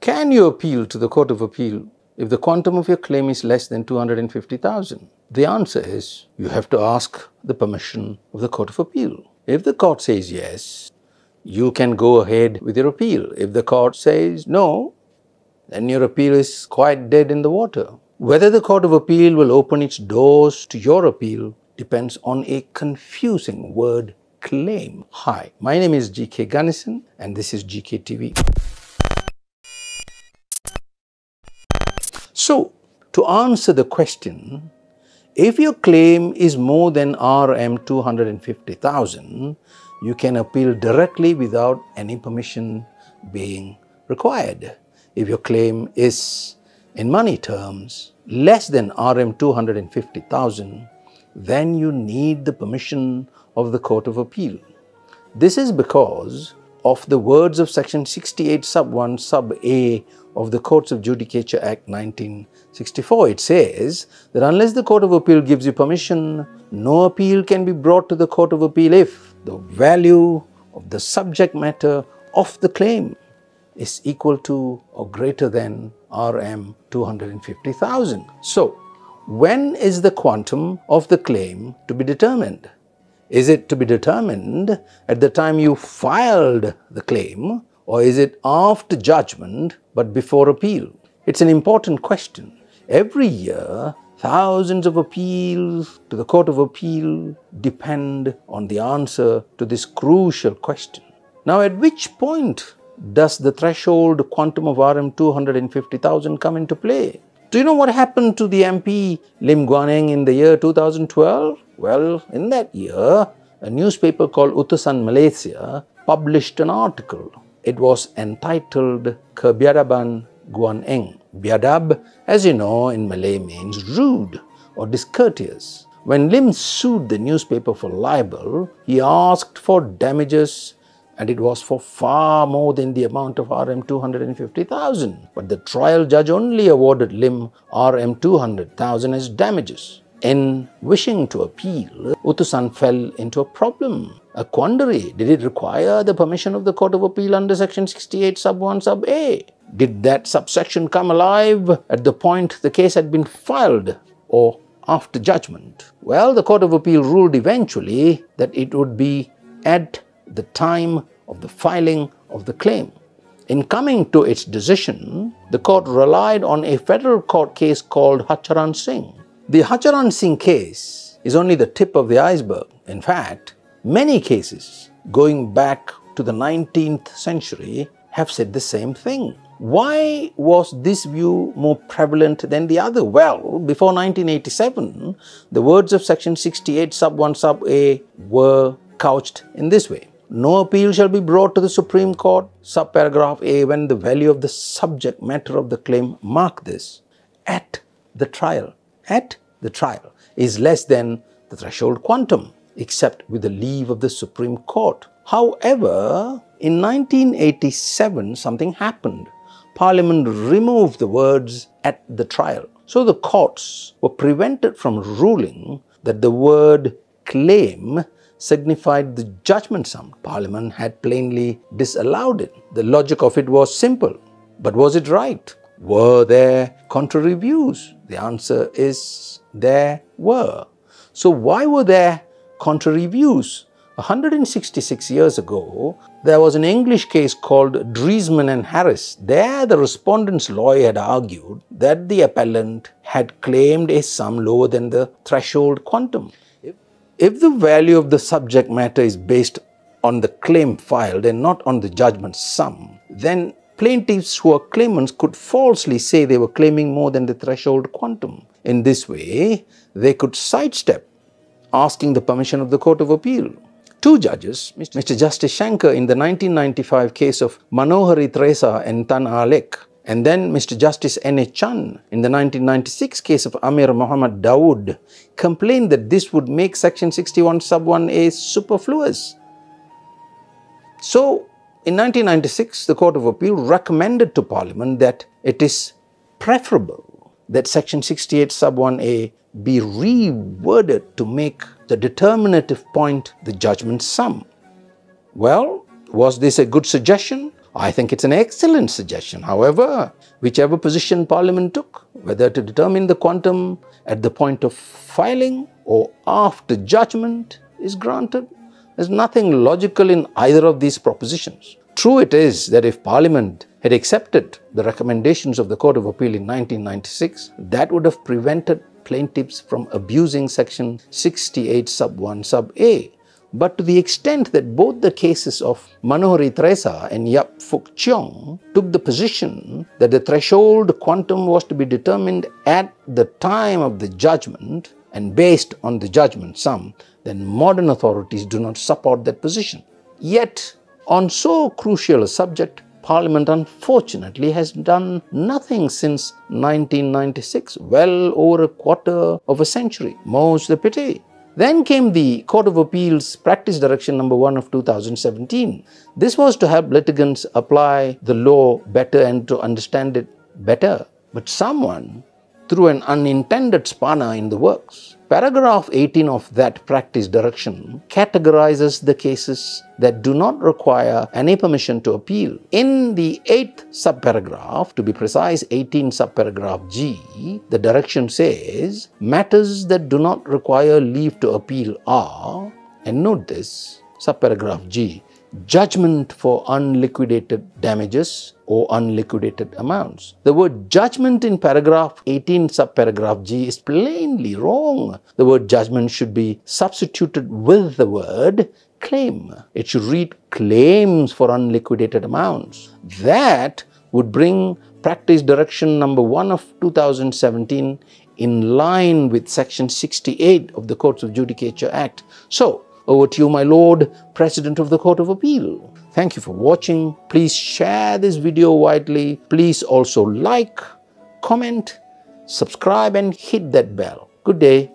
Can you appeal to the Court of Appeal if the quantum of your claim is less than 250,000? The answer is, you have to ask the permission of the Court of Appeal. If the court says yes, you can go ahead with your appeal. If the court says no, then your appeal is quite dead in the water. Whether the Court of Appeal will open its doors to your appeal depends on a confusing word, claim. Hi, my name is GK Ganesan and this is GKtv. So, to answer the question, if your claim is more than RM250,000, you can appeal directly without any permission being required. If your claim is, in money terms, less than RM250,000, then you need the permission of the Court of Appeal. This is because of the words of Section 68 sub 1 sub A of the Courts of Judicature Act 1964. It says that unless the Court of Appeal gives you permission, no appeal can be brought to the Court of Appeal if the value of the subject matter of the claim is equal to or greater than RM250,000. So, when is the quantum of the claim to be determined? Is it to be determined at the time you filed the claim, or is it after judgment but before appeal? It's an important question. Every year, thousands of appeals to the Court of Appeal depend on the answer to this crucial question. Now, at which point does the threshold quantum of RM250,000 come into play? Do you know what happened to the MP Lim Guan Eng in the year 2012? Well, in that year, a newspaper called Utusan Malaysia published an article. It was entitled Kebiadaban Guan Eng. Biadab, as you know, in Malay means rude or discourteous. When Lim sued the newspaper for libel, he asked for damages, and it was for far more than the amount of RM250,000. But the trial judge only awarded Lim RM200,000 as damages. In wishing to appeal, Utusan fell into a problem, a quandary. Did it require the permission of the Court of Appeal under Section 68 sub 1 sub A? Did that subsection come alive at the point the case had been filed or after judgment? Well, the Court of Appeal ruled eventually that it would be at the time of the filing of the claim. In coming to its decision, the court relied on a federal court case called Hacharan Singh. The Hacharan Singh case is only the tip of the iceberg. In fact, many cases going back to the 19th century have said the same thing. Why was this view more prevalent than the other? Well, before 1987, the words of Section 68 sub 1 sub A were couched in this way. No appeal shall be brought to the Supreme Court, subparagraph A, when the value of the subject matter of the claim, mark this, at the trial is less than the threshold quantum, except with the leave of the Supreme Court. However, in 1987, something happened. Parliament removed the words at the trial. So the courts were prevented from ruling that the word claim signified the judgment sum. Parliament had plainly disallowed it. The logic of it was simple. But was it right? Were there contrary views? The answer is there were. So why were there contrary views? 166 years ago, there was an English case called Driesman and Harris. There, the respondent's lawyer had argued that the appellant had claimed a sum lower than the threshold quantum. If the value of the subject matter is based on the claim filed and not on the judgment sum, then plaintiffs who are claimants could falsely say they were claiming more than the threshold quantum. In this way, they could sidestep asking the permission of the Court of Appeal. Two judges, Mr. Justice Shankar in the 1995 case of Manohari Tresa and Tan Alek, and then Mr. Justice N.A. Chan in the 1996 case of Amir Muhammad Dawood, complained that this would make Section 61 sub 1A superfluous. So, in 1996, the Court of Appeal recommended to Parliament that it is preferable that Section 68 sub 1A be reworded to make the determinative point the judgment sum. Well, was this a good suggestion I think it's an excellent suggestion. However, whichever position Parliament took, whether to determine the quantum at the point of filing or after judgment is granted, there's nothing logical in either of these propositions. True it is that if Parliament had accepted the recommendations of the Court of Appeal in 1996, that would have prevented plaintiffs from abusing Section 68 sub 1 sub A. But to the extent that both the cases of Manohari Teresa and Yap Fuk Cheong took the position that the threshold quantum was to be determined at the time of the judgment and based on the judgment sum, then modern authorities do not support that position. Yet, on so crucial a subject, Parliament unfortunately has done nothing since 1996, well over a quarter of a century. Most the pity. Then came the Court of Appeal's Practice Direction No. 1 of 2017. This was to help litigants apply the law better and to understand it better. But someone threw an unintended spanner in the works. Paragraph 18 of that practice direction categorizes the cases that do not require any permission to appeal. In the 8th subparagraph, to be precise 18 subparagraph G, the direction says, matters that do not require leave to appeal are, and note this, subparagraph G, judgment for unliquidated damages or unliquidated amounts. The word judgment in paragraph 18 subparagraph G is plainly wrong. The word judgment should be substituted with the word claim. It should read claims for unliquidated amounts. That would bring Practice Direction No. 1 of 2017 in line with Section 68 of the Courts of Judicature Act. So, over to you, my Lord, President of the Court of Appeal. Thank you for watching. Please share this video widely. Please also like, comment, subscribe and hit that bell. Good day.